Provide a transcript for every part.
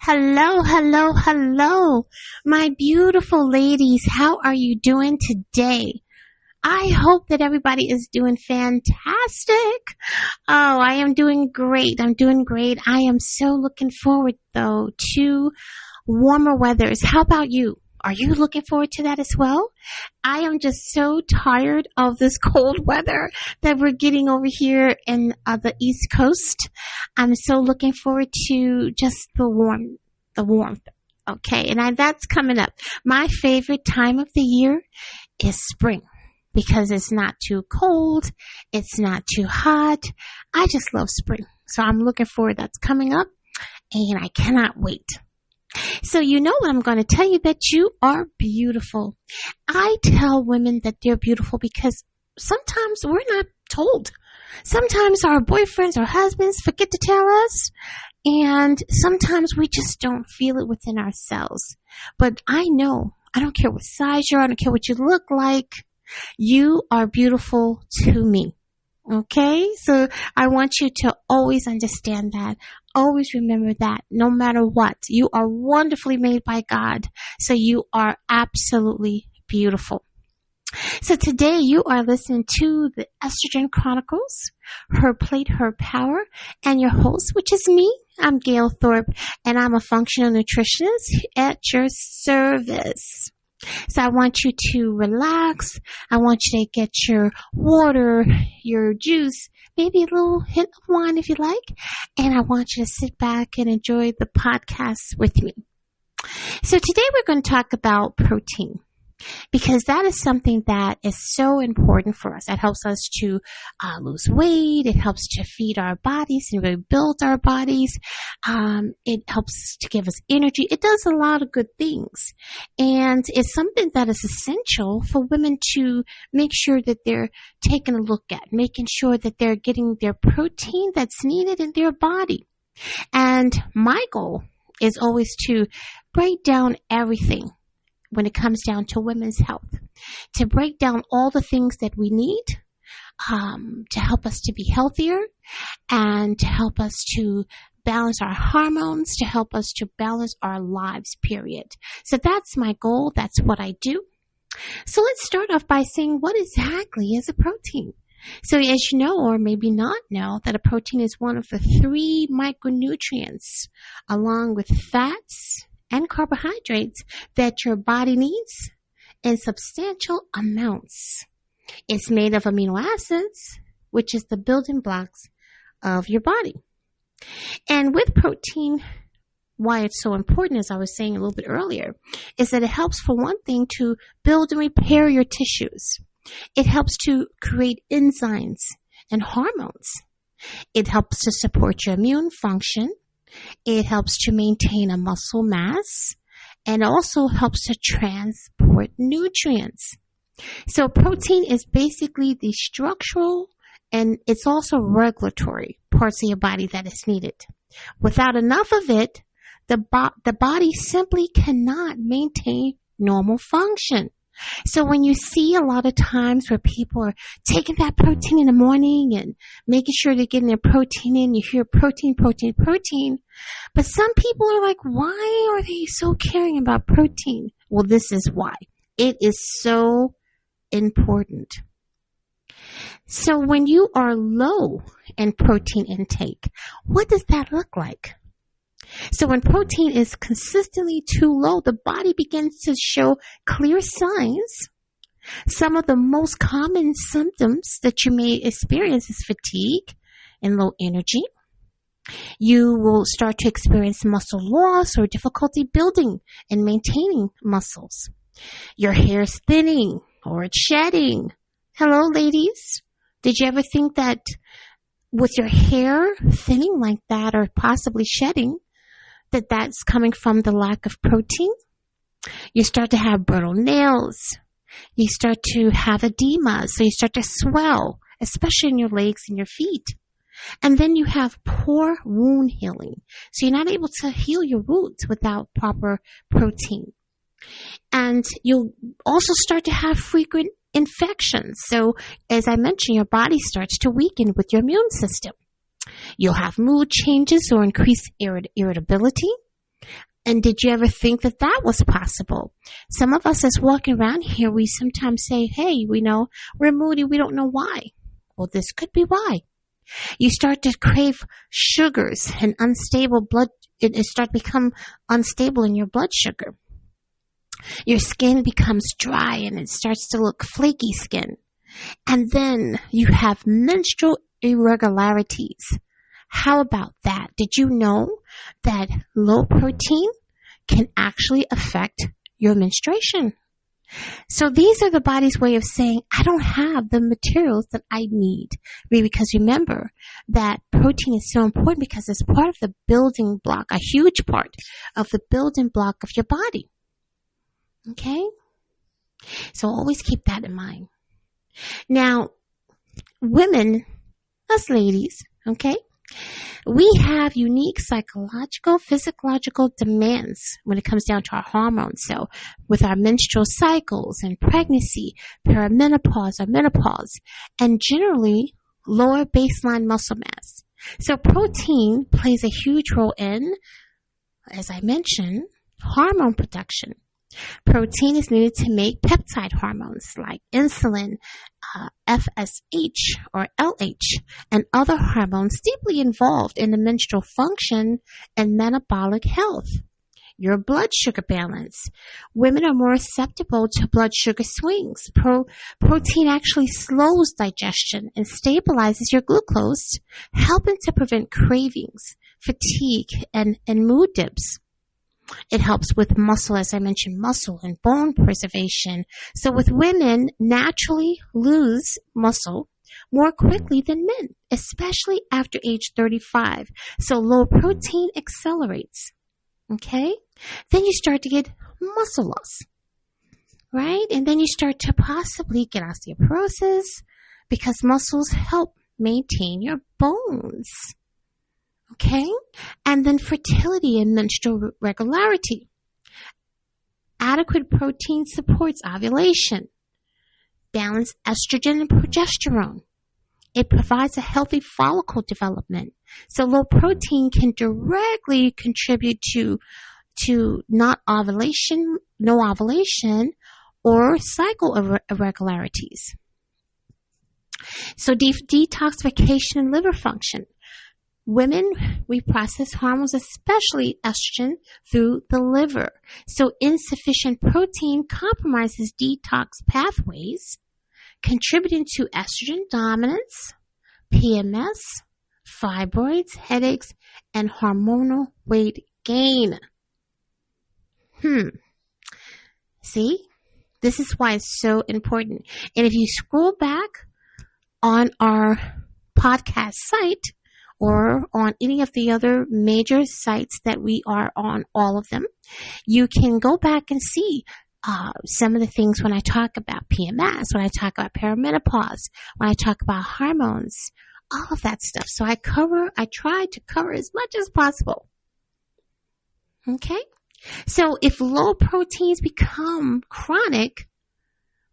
Hello, hello, hello, my beautiful ladies. How are you doing today? I hope that everybody is doing fantastic. Oh, I am doing great. I'm doing great. I am so looking forward, though, to warmer weathers. How about you? Are you looking forward to that as well? I am just so tired of this cold weather that we're getting over here in the East Coast. I'm so looking forward to just the warmth. Okay, and that's coming up. My favorite time of the year is spring because it's not too cold, it's not too hot. I just love spring. So I'm looking forward. That's coming up, and I cannot wait. So you know what I'm going to tell you, that you are beautiful. I tell women that they're beautiful because sometimes we're not told. Sometimes our boyfriends or husbands forget to tell us, and sometimes we just don't feel it within ourselves. But I know, I don't care what size you are, I don't care what you look like, you are beautiful to me. Okay? So I want you to always understand that. Always remember that no matter what, you are wonderfully made by God. So you are absolutely beautiful. So today you are listening to the Estrogen Chronicles, Her Plate, Her Power, and your host, which is me. I'm Gail Thorpe, and I'm a functional nutritionist at your service. So I want you to relax. I want you to get your water, your juice, maybe a little hint of wine if you like. And I want you to sit back and enjoy the podcast with me. So today we're going to talk about protein, because that is something that is so important for us. That helps us to lose weight. It helps to feed our bodies and rebuild our bodies. It helps to give us energy. It does a lot of good things. And it's something that is essential for women to make sure that they're taking a look at, making sure that they're getting their protein that's needed in their body. And my goal is always to break down everything when it comes down to women's health, to break down all the things that we need to help us to be healthier and to help us to balance our hormones, to help us to balance our lives, period. So that's my goal. That's what I do. So let's start off by saying, what exactly is a protein? So as you know, or maybe not know, that a protein is one of the 3 micronutrients, along with fats and carbohydrates, that your body needs in substantial amounts. It's made of amino acids, which is the building blocks of your body. And with protein, why it's so important, as I was saying a little bit earlier, is that it helps, for one thing, to build and repair your tissues. It helps to create enzymes and hormones. It helps to support your immune function. It helps to maintain a muscle mass, and also helps to transport nutrients. So protein is basically the structural, and it's also regulatory parts of your body that is needed. Without enough of it, the body simply cannot maintain normal function. So when you see a lot of times where people are taking that protein in the morning and making sure they're getting their protein in, you hear protein. But some people are like, why are they so caring about protein? Well, this is why. It is so important. So when you are low in protein intake, what does that look like? So when protein is consistently too low, the body begins to show clear signs. Some of the most common symptoms that you may experience is fatigue and low energy. You will start to experience muscle loss or difficulty building and maintaining muscles. Your hair is thinning or it's shedding. Hello, ladies. Did you ever think that with your hair thinning like that, or possibly shedding, that's coming from the lack of protein? You start to have brittle nails. You start to have edema, so you start to swell, especially in your legs and your feet. And then you have poor wound healing. So you're not able to heal your wounds without proper protein. And you'll also start to have frequent infections. So as I mentioned, your body starts to weaken with your immune system. You'll have mood changes or increased irritability. And did you ever think that that was possible? Some of us as walking around here, we sometimes say, hey, we know we're moody. We don't know why. Well, this could be why. You start to crave sugars and unstable blood. It start to become unstable in your blood sugar. Your skin becomes dry and it starts to look flaky skin. And then you have menstrual irregularities. How about that? Did you know that low protein can actually affect your menstruation? So these are the body's way of saying, I don't have the materials that I need. Because remember that protein is so important because it's part of the building block, a huge part of the building block of your body. Okay? So always keep that in mind. Now, women, us ladies, okay? We have unique psychological, physiological demands when it comes down to our hormones. So with our menstrual cycles and pregnancy, perimenopause or menopause, and generally lower baseline muscle mass. So protein plays a huge role in, as I mentioned, hormone production. Protein is needed to make peptide hormones like insulin, FSH or LH, and other hormones deeply involved in the menstrual function and metabolic health. Your blood sugar balance. Women are more susceptible to blood sugar swings. Protein actually slows digestion and stabilizes your glucose, helping to prevent cravings, fatigue, and mood dips. It helps with muscle, as I mentioned, muscle and bone preservation. So with women, naturally lose muscle more quickly than men, especially after age 35. So low protein accelerates. Okay? Then you start to get muscle loss, right? And then you start to possibly get osteoporosis because muscles help maintain your bones. Okay? And then fertility and menstrual regularity. Adequate protein supports ovulation, balanced estrogen and progesterone. It provides a healthy follicle development. So low protein can directly contribute to no ovulation, or cycle irregularities. So detoxification and liver function. Women, we process hormones, especially estrogen, through the liver. So insufficient protein compromises detox pathways, contributing to estrogen dominance, PMS, fibroids, headaches, and hormonal weight gain. See? This is why it's so important. And if you scroll back on our podcast site, or on any of the other major sites that we are on, all of them, you can go back and see some of the things when I talk about PMS, when I talk about perimenopause, when I talk about hormones, all of that stuff. So I try to cover as much as possible. Okay? So if low proteins become chronic,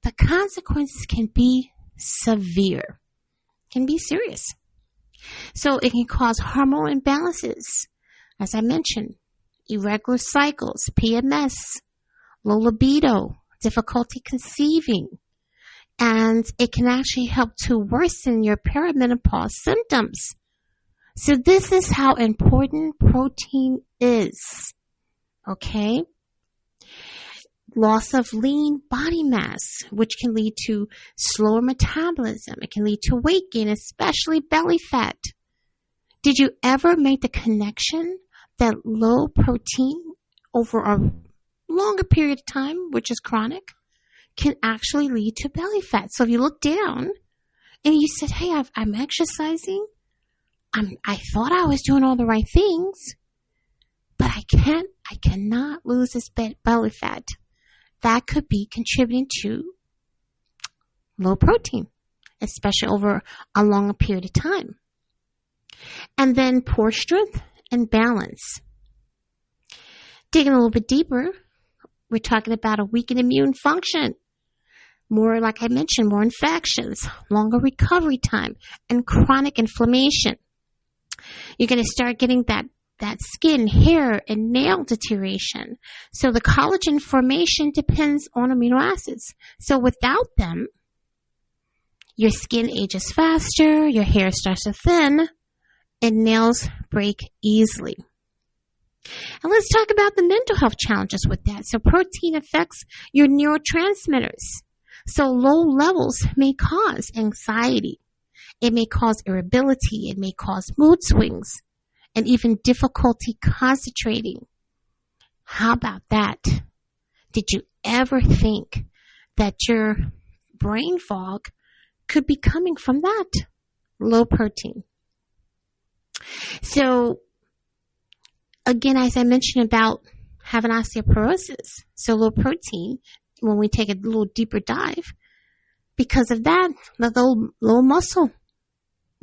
the consequences can be severe, can be serious. So it can cause hormone imbalances, as I mentioned, irregular cycles, PMS, low libido, difficulty conceiving, and it can actually help to worsen your perimenopause symptoms. So this is how important protein is, okay? Loss of lean body mass, which can lead to slower metabolism. It can lead to weight gain, especially belly fat. Did you ever make the connection that low protein over a longer period of time, which is chronic, can actually lead to belly fat? So if you look down and you said, hey, I'm exercising, I thought I was doing all the right things, but I cannot lose this belly fat. That could be contributing to low protein, especially over a longer period of time. And then poor strength and balance. Digging a little bit deeper, we're talking about a weakened immune function. More, like I mentioned, more infections, longer recovery time, and chronic inflammation. You're going to start getting that that skin, hair, and nail deterioration. So the collagen formation depends on amino acids. So without them, your skin ages faster, your hair starts to thin, and nails break easily. And let's talk about the mental health challenges with that. So protein affects your neurotransmitters. So low levels may cause anxiety. It may cause irritability. It may cause mood swings and even difficulty concentrating. How about that? Did you ever think that your brain fog could be coming from that? Low protein. So again, as I mentioned about having osteoporosis, so low protein, when we take a little deeper dive, because of that, the low muscle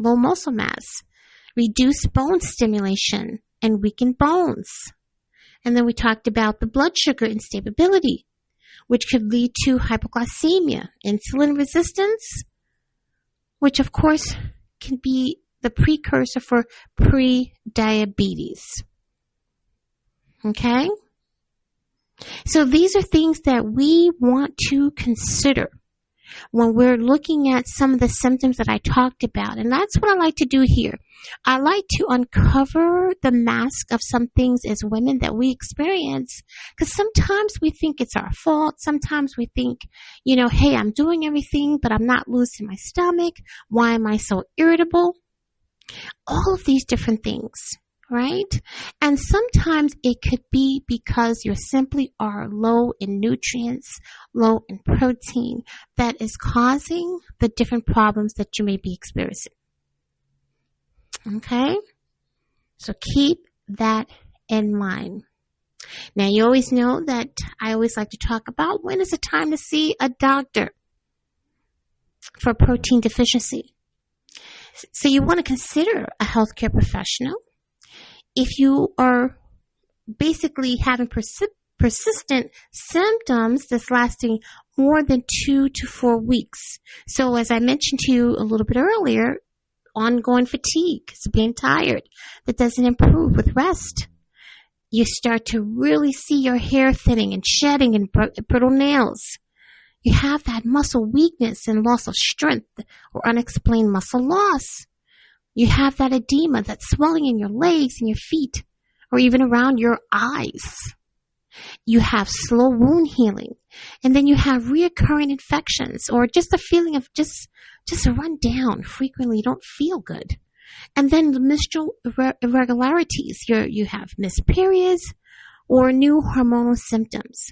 mass, reduced bone stimulation, and weakened bones. And then we talked about the blood sugar instability, which could lead to hypoglycemia, insulin resistance, which of course can be the precursor for pre-diabetes. Okay? So these are things that we want to consider when we're looking at some of the symptoms that I talked about. And that's what I like to do here. I like to uncover the mask of some things as women that we experience, because sometimes we think it's our fault. Sometimes we think, hey, I'm doing everything, but I'm not losing my stomach. Why am I so irritable? All of these different things. Right? And sometimes it could be because you simply are low in nutrients, low in protein, that is causing the different problems that you may be experiencing. Okay? So keep that in mind. Now, you always know that I always like to talk about when is the time to see a doctor for protein deficiency. So you want to consider a healthcare professional. If you are basically having persistent symptoms that's lasting more than 2 to 4 weeks. So as I mentioned to you a little bit earlier, ongoing fatigue, so being tired, that doesn't improve with rest. You start to really see your hair thinning and shedding and brittle nails. You have that muscle weakness and loss of strength or unexplained muscle loss. You have that edema, that swelling in your legs and your feet, or even around your eyes. You have slow wound healing. And then you have reoccurring infections, or just a feeling of just a run down. Frequently, you don't feel good. And then the menstrual irregularities. You have missed periods or new hormonal symptoms.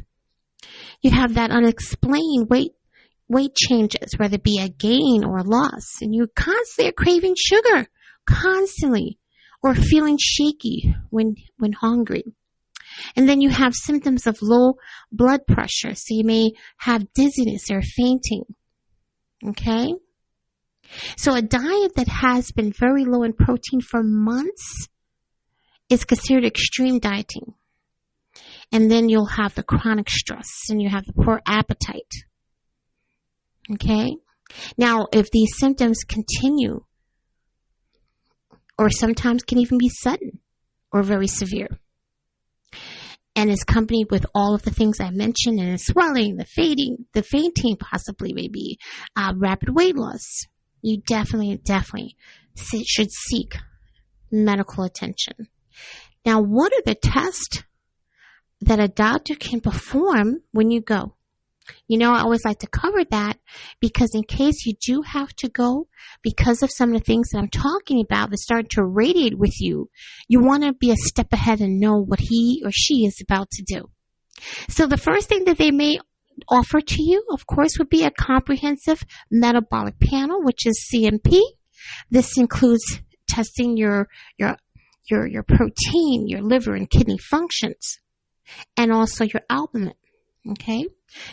You have that unexplained weight changes, whether it be a gain or a loss. And you constantly are craving sugar. Constantly, or feeling shaky when hungry. And then you have symptoms of low blood pressure, so you may have dizziness or fainting. Okay? So a diet that has been very low in protein for months is considered extreme dieting. And then you'll have the chronic stress, and you have the poor appetite. Okay? Now, if these symptoms continue, or sometimes can even be sudden or very severe, and is accompanied with all of the things I mentioned, and the swelling, the fainting possibly maybe, rapid weight loss, you definitely should seek medical attention. Now, what are the tests that a doctor can perform when you go? I always like to cover that, because in case you do have to go because of some of the things that I'm talking about that start to radiate with you, you want to be a step ahead and know what he or she is about to do. So the first thing that they may offer to you, of course, would be a comprehensive metabolic panel, which is CMP. This includes testing your protein, your liver and kidney functions, and also your albumin. Okay?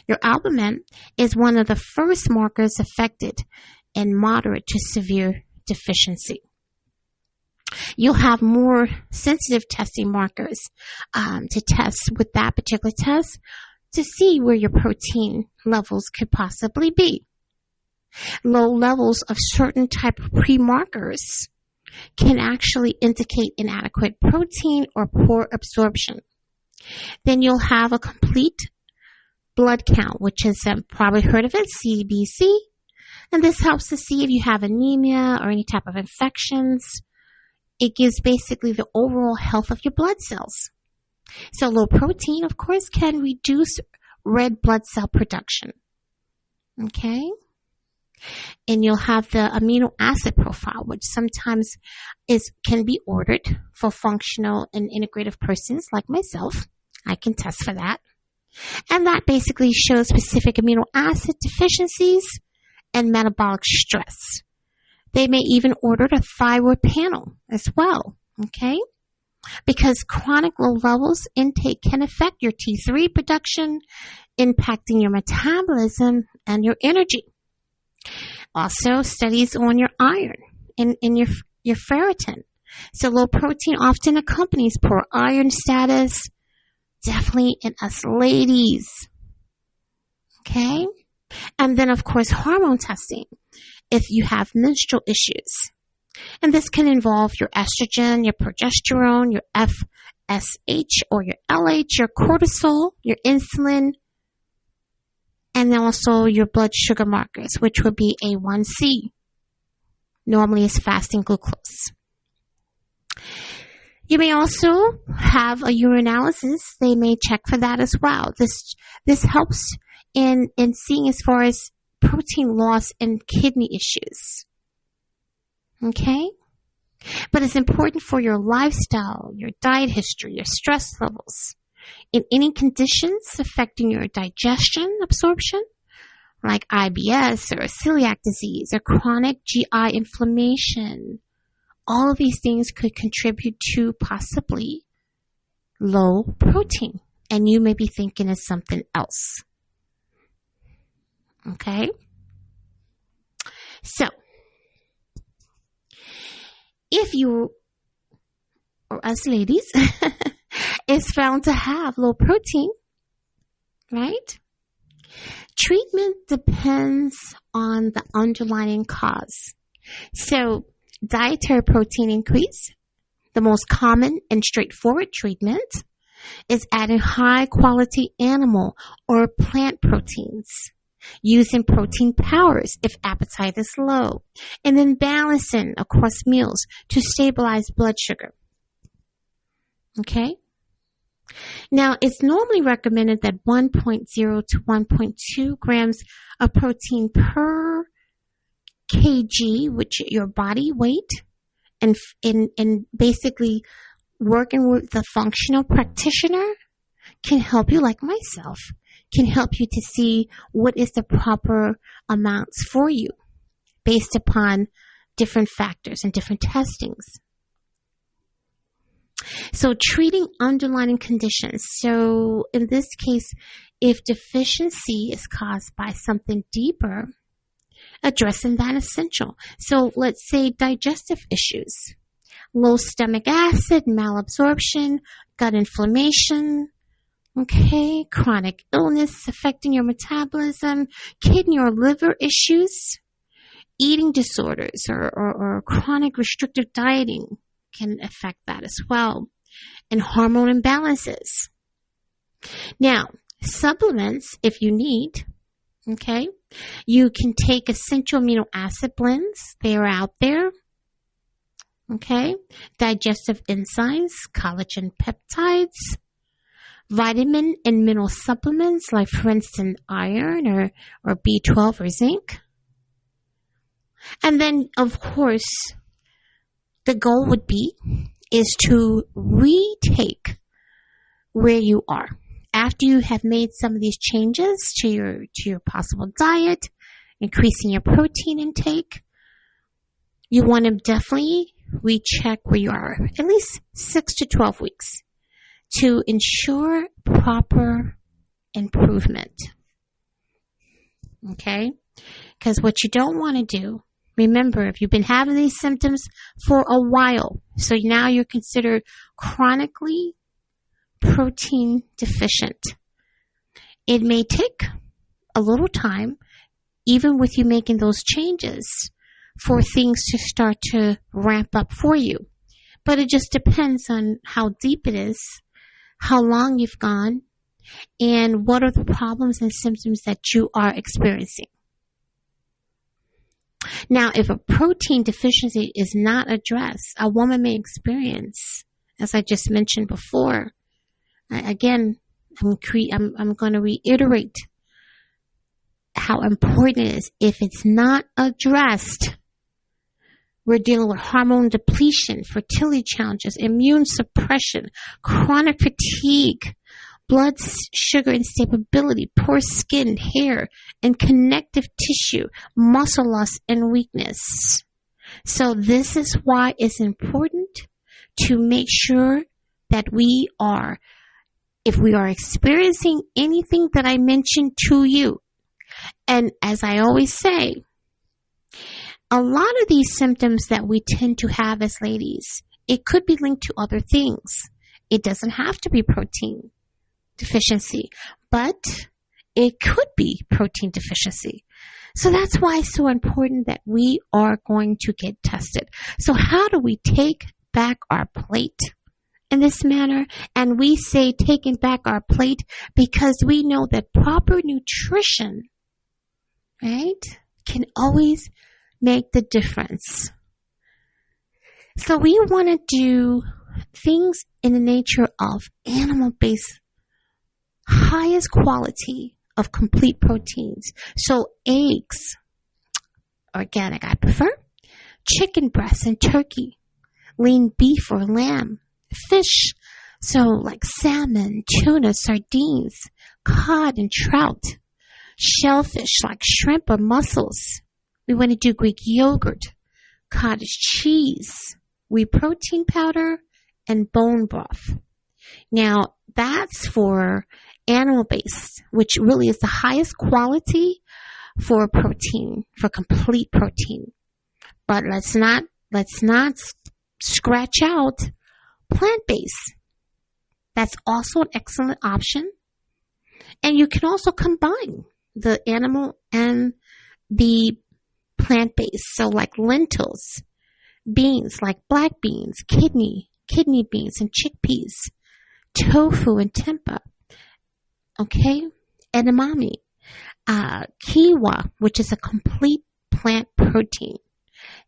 Your albumin is one of the first markers affected in moderate to severe deficiency. You'll have more sensitive testing markers to test with that particular test to see where your protein levels could possibly be. Low levels of certain type of pre-markers can actually indicate inadequate protein or poor absorption. Then you'll have a complete blood count, which is probably heard of it, CBC. And this helps to see if you have anemia or any type of infections. It gives basically the overall health of your blood cells. So low protein, of course, can reduce red blood cell production. Okay? And you'll have the amino acid profile, which sometimes can be ordered for functional and integrative persons like myself. I can test for that. And that basically shows specific amino acid deficiencies and metabolic stress. They may even order a thyroid panel as well, okay? Because chronic low levels intake can affect your T3 production, impacting your metabolism and your energy. Also, studies on your iron and your ferritin. So low protein often accompanies poor iron status, definitely in us ladies. Okay? And then, of course, hormone testing if you have menstrual issues. And this can involve your estrogen, your progesterone, your FSH or your LH, your cortisol, your insulin, and then also your blood sugar markers, which would be A1C. Normally it's fasting glucose. You may also have a urinalysis. They may check for that as well. This helps in seeing as far as protein loss and kidney issues. Okay? But it's important for your lifestyle, your diet history, your stress levels. In any conditions affecting your digestion absorption, like IBS or celiac disease or chronic GI inflammation, all of these things could contribute to possibly low protein. And you may be thinking of something else. Okay? So, if you, or us ladies, is found to have low protein, right? Treatment depends on the underlying cause. So, dietary protein increase, the most common and straightforward treatment, is adding high quality animal or plant proteins, using protein powders if appetite is low, and then balancing across meals to stabilize blood sugar. Okay? Now, it's normally recommended that 1.0 to 1.2 grams of protein per kg, which your body weight, and basically working with the functional practitioner can help you, like myself, can help you to see what is the proper amounts for you based upon different factors and different testings. So treating underlying conditions. So in this case, if deficiency is caused by something deeper, addressing that is essential. So let's say digestive issues, low stomach acid, malabsorption, gut inflammation, okay, chronic illness affecting your metabolism, kidney or liver issues, eating disorders or chronic restrictive dieting can affect that as well, and hormone imbalances. Now, supplements, if you need, okay, you can take essential amino acid blends. They are out there. Okay, digestive enzymes, collagen peptides, vitamin and mineral supplements like, for instance, iron or B12 or zinc. And then, of course, the goal would be is to retake where you are. After you have made some of these changes to your possible diet, increasing your protein intake, you want to definitely recheck where you are, at least 6 to 12 weeks, to ensure proper improvement. Okay? Because what you don't want to do, remember, if you've been having these symptoms for a while, so now you're considered chronically protein deficient, it may take a little time, even with you making those changes, for things to start to ramp up for you. But it just depends on how deep it is, how long you've gone, and what are the problems and symptoms that you are experiencing. Now, if a protein deficiency is not addressed, a woman may experience, as I just mentioned before, again, I'm going to reiterate how important it is. If it's not addressed, we're dealing with hormone depletion, fertility challenges, immune suppression, chronic fatigue, blood sugar instability, poor skin, hair, and connective tissue, muscle loss, and weakness. So this is why it's important to make sure that if we are experiencing anything that I mentioned to you, and as I always say, a lot of these symptoms that we tend to have as ladies, it could be linked to other things. It doesn't have to be protein deficiency, but it could be protein deficiency. So that's why it's so important that we are going to get tested. So how do we take back our plate in this manner? And we say taking back our plate because we know that proper nutrition, right, can always make the difference. So we want to do things in the nature of animal-based, highest quality of complete proteins. So eggs, organic I prefer, chicken breast and turkey, lean beef or lamb, fish, so like salmon, tuna, sardines, cod and trout, shellfish like shrimp or mussels. We want to do Greek yogurt, cottage cheese, whey protein powder, and bone broth. Now, that's for animal-based, which really is the highest quality for protein, for complete protein. But let's not scratch out plant-based. That's also an excellent option. And you can also combine the animal and the plant-based. So like lentils, beans like black beans, kidney beans and chickpeas, tofu and tempeh. Okay, edamame, quinoa, which is a complete plant protein,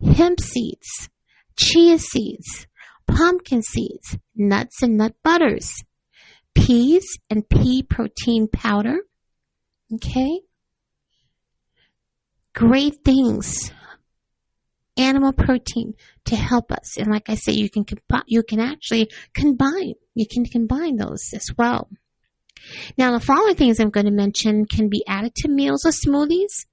hemp seeds, chia seeds, pumpkin seeds, nuts and nut butters, peas and pea protein powder. Okay, great things, animal protein to help us. And like I say, you can actually combine those as well. Now, the following things I'm going to mention can be added to meals or smoothies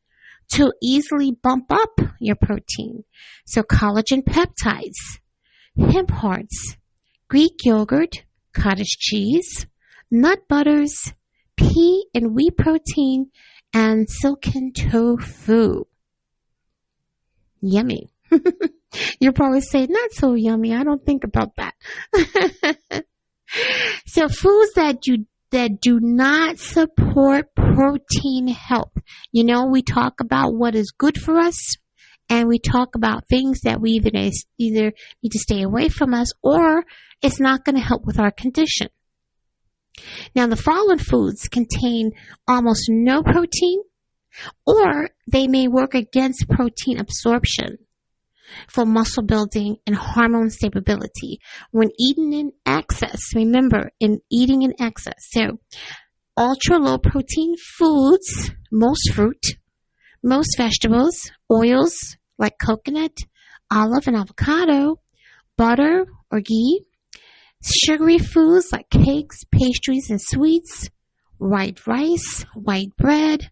to easily bump up your protein. So collagen peptides, hemp hearts, Greek yogurt, cottage cheese, nut butters, pea and whey protein, and silken tofu. Yummy. You're probably saying, not so yummy. I don't think about that. So foods that do not support protein health. You know, we talk about what is good for us, and we talk about things that we either need to stay away from us, or it's not going to help with our condition. Now, the following foods contain almost no protein, or they may work against protein absorption for muscle building and hormone stability when eaten in excess. Remember, in eating in excess. So, ultra low protein foods, most fruit, most vegetables, oils like coconut, olive, and avocado, butter or ghee, sugary foods like cakes, pastries, and sweets, white rice, white bread,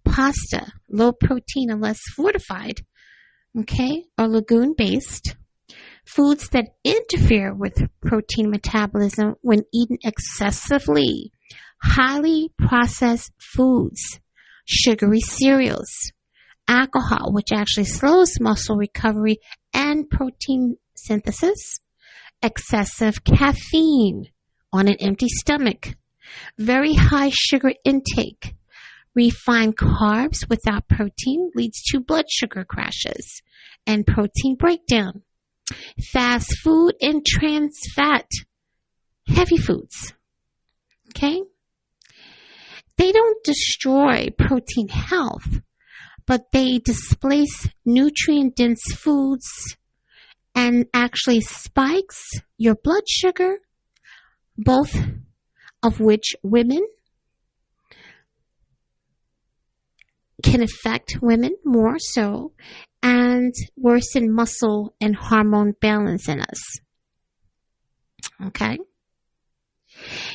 pasta, low protein unless fortified, okay, or legume-based, foods that interfere with protein metabolism when eaten excessively, highly processed foods, sugary cereals, alcohol, which actually slows muscle recovery and protein synthesis, excessive caffeine on an empty stomach, very high sugar intake, refined carbs without protein leads to blood sugar crashes, and protein breakdown, fast food and trans fat, heavy foods. Okay? They don't destroy protein health, but they displace nutrient-dense foods and actually spikes your blood sugar, both of which women can affect women more so and worsen muscle and hormone balance in us. Okay?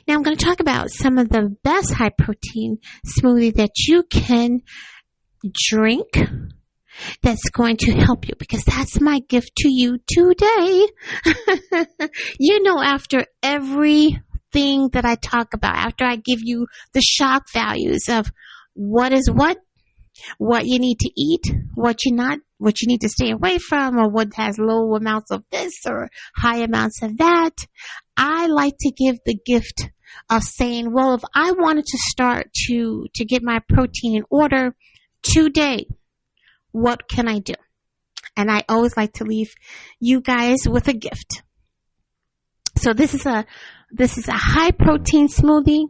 Now I'm going to talk about some of the best high protein smoothie that you can drink that's going to help you, because that's my gift to you today. You know, after everything that I talk about, after I give you the shock values of what is what you need to eat, what you need to stay away from, or what has low amounts of this or high amounts of that, I like to give the gift of saying, well, if I wanted to start to get my protein in order today, what can I do? And I always like to leave you guys with a gift. So this is a high protein smoothie,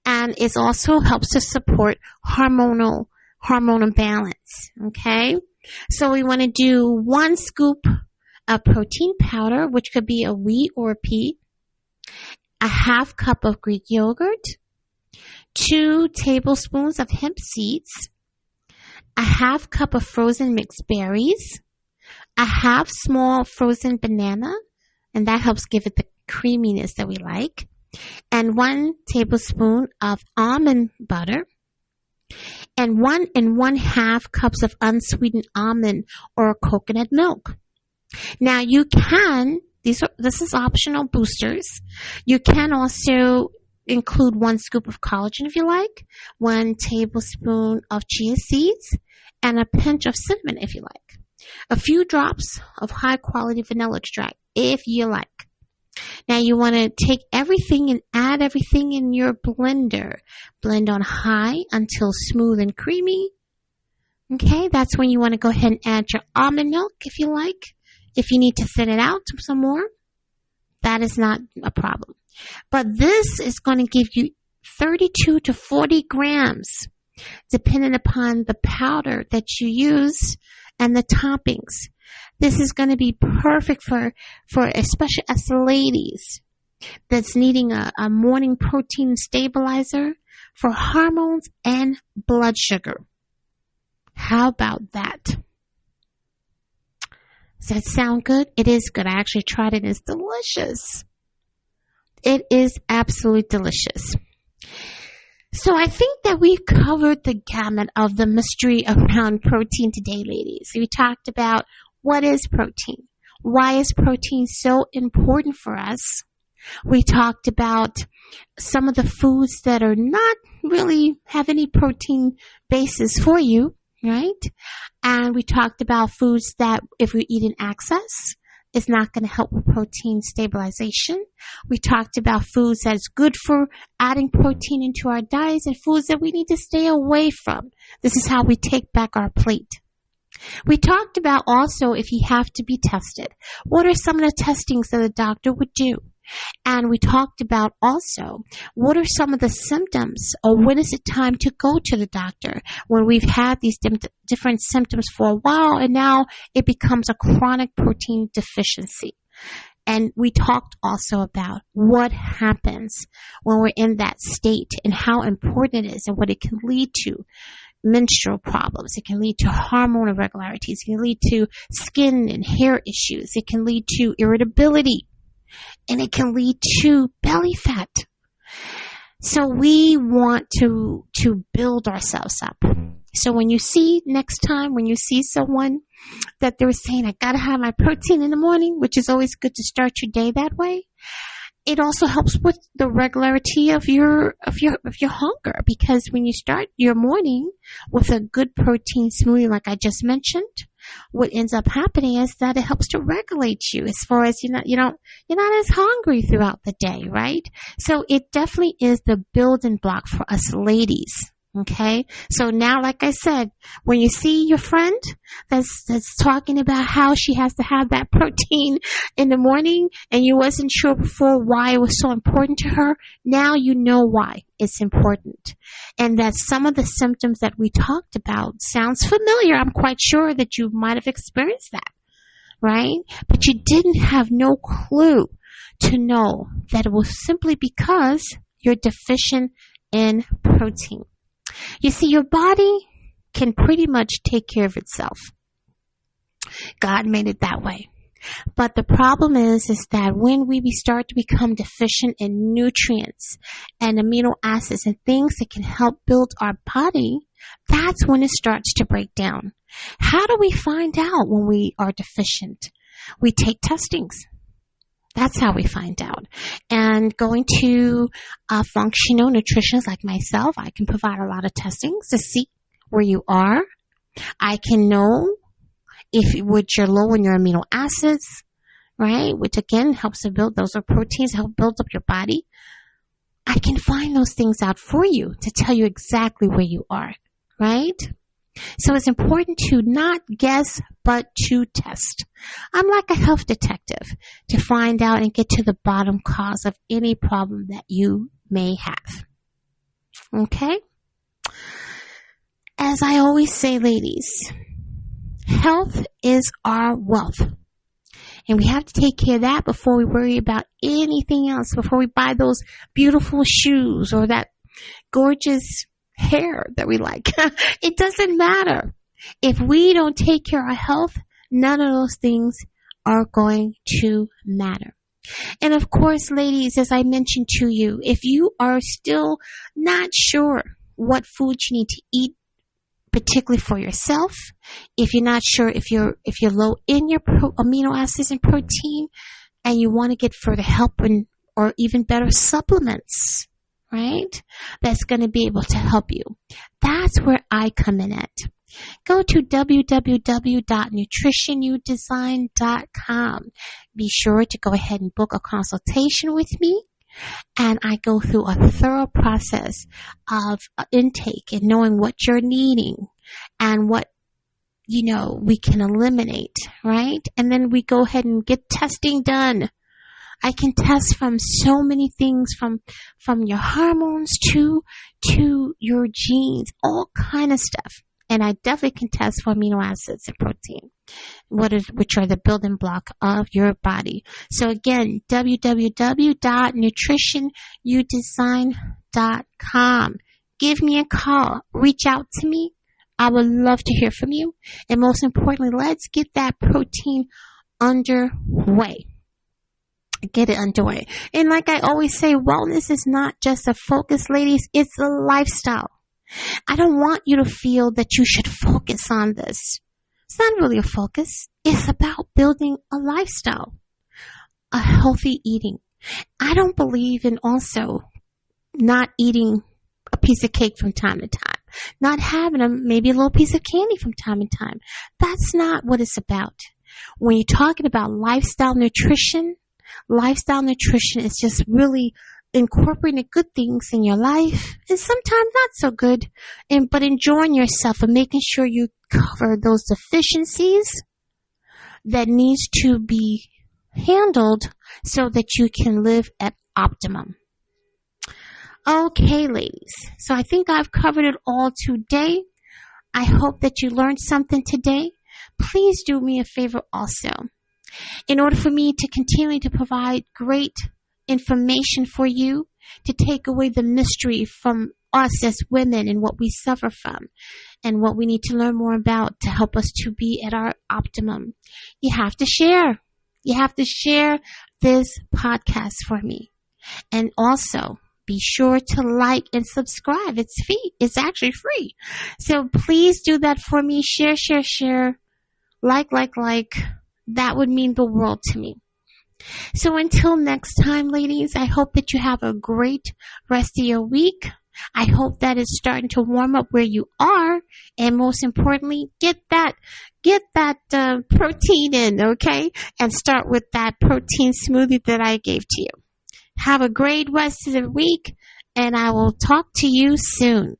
and it also helps to support hormonal balance. Okay. So we want to do 1 scoop of protein powder, which could be a wheat or a pea, a half cup of Greek yogurt, 2 tablespoons of hemp seeds, a half cup of frozen mixed berries, a half small frozen banana, and that helps give it the creaminess that we like, and 1 tablespoon of almond butter, and 1 1/2 cups of unsweetened almond or coconut milk. Now you can, this is optional boosters. You can also include 1 scoop of collagen if you like, 1 tablespoon of chia seeds, and a pinch of cinnamon if you like. A few drops of high quality vanilla extract if you like. Now you want to take everything and add everything in your blender. Blend on high until smooth and creamy. Okay, that's when you want to go ahead and add your almond milk if you like. If you need to thin it out some more, that is not a problem. But this is going to give you 32 to 40 grams, depending upon the powder that you use and the toppings. This is going to be perfect for especially us ladies that's needing a morning protein stabilizer for hormones and blood sugar. How about that? Does that sound good? It is good. I actually tried it. It's delicious. It is absolutely delicious. So I think that we covered the gamut of the mystery around protein today, ladies. We talked about what is protein? Why is protein so important for us? We talked about some of the foods that are not really have any protein basis for you, right? And we talked about foods that if we eat in excess, is not going to help with protein stabilization. We talked about foods that's good for adding protein into our diets and foods that we need to stay away from. This is how we take back our plate. We talked about also if you have to be tested, what are some of the testings that a doctor would do? And we talked about also what are some of the symptoms or when is it time to go to the doctor when we've had these different symptoms for a while and now it becomes a chronic protein deficiency. And we talked also about what happens when we're in that state and how important it is and what it can lead to. Menstrual problems. It can lead to hormone irregularities. It can lead to skin and hair issues. It can lead to irritability. And it can lead to belly fat. So we want to build ourselves up. So when you see next time, when you see someone that they're saying, I gotta have my protein in the morning, which is always good to start your day that way. It also helps with the regularity of your hunger, because when you start your morning with a good protein smoothie, like I just mentioned, what ends up happening is that it helps to regulate you as far as you're not as hungry throughout the day, right? So it definitely is the building block for us ladies Okay. So now, like I said, when you see your friend that's talking about how she has to have that protein in the morning and you wasn't sure before why it was so important to her, now you know why it's important. And that some of the symptoms that we talked about sounds familiar. I'm quite sure that you might have experienced that, right? But you didn't have no clue to know that it was simply because you're deficient in protein. You see, your body can pretty much take care of itself. God made it that way. But the problem is that when we start to become deficient in nutrients and amino acids and things that can help build our body, that's when it starts to break down. How do we find out when we are deficient? We take testings. That's how we find out. And going to a functional nutritionist like myself, I can provide a lot of testings to see where you are. I can know if you're low in your amino acids, right? Which again helps to build, those are proteins, help build up your body. I can find those things out for you to tell you exactly where you are, right? So it's important to not guess, but to test. I'm like a health detective to find out and get to the bottom cause of any problem that you may have. Okay? As I always say, ladies, health is our wealth. And we have to take care of that before we worry about anything else, before we buy those beautiful shoes or that gorgeous hair that we like. It doesn't matter. If we don't take care of our health, none of those things are going to matter. And of course, ladies, as I mentioned to you, if you are still not sure what food you need to eat, particularly for yourself, if you're not sure if you're low in your amino acids and protein, and you want to get further help or even better supplements, right? That's going to be able to help you. That's where I come in at. Go to www.nutritionudesign.com. Be sure to go ahead and book a consultation with me. And I go through a thorough process of intake and knowing what you're needing and what, we can eliminate, right? And then we go ahead and get testing done. I can test from so many things, from your hormones to your genes, all kind of stuff. And I definitely can test for amino acids and protein, which are the building block of your body. So again, www.nutritionudesign.com. Give me a call. Reach out to me. I would love to hear from you. And most importantly, let's get that protein underway. Get it underway. And like I always say, wellness is not just a focus, ladies. It's a lifestyle. I don't want you to feel that you should focus on this. It's not really a focus. It's about building a lifestyle, a healthy eating. I don't believe in also not eating a piece of cake from time to time, not having maybe a little piece of candy from time to time. That's not what it's about. When you're talking about lifestyle nutrition is just really incorporating the good things in your life and sometimes not so good, but enjoying yourself and making sure you cover those deficiencies that needs to be handled so that you can live at optimum. Okay, ladies. So I think I've covered it all today. I hope that you learned something today. Please do me a favor also. In order for me to continue to provide great information for you, to take away the mystery from us as women and what we suffer from and what we need to learn more about to help us to be at our optimum, you have to share. You have to share this podcast for me. And also, be sure to like and subscribe. It's free. It's actually free. So please do that for me. Share. Like. That would mean the world to me. So until next time, ladies, I hope that you have a great rest of your week. I hope that it's starting to warm up where you are. And most importantly, get that protein in, okay? And start with that protein smoothie that I gave to you. Have a great rest of the week, and I will talk to you soon.